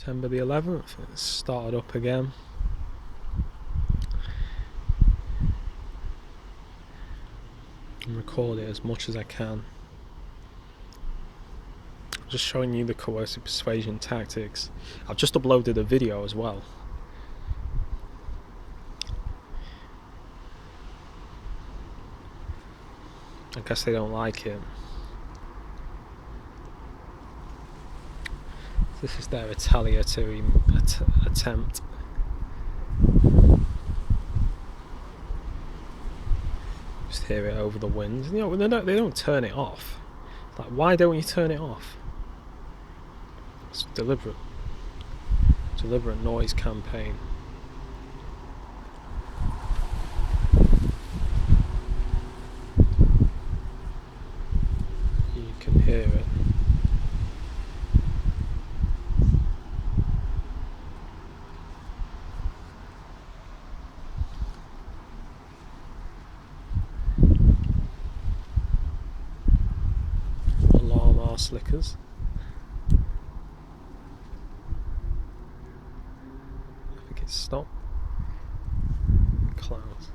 September the 11th, it's started up again. And record it as much as I can. Just showing you the coercive persuasion tactics. I've just uploaded a video as well. I guess they don't like it. This is their retaliatory attempt. Just hear it over the winds. You know, they don't turn it off. Like, why don't you turn it off? It's deliberate noise campaign. You can hear it. Alarm arse lickers. I think it's stopped. Clouds.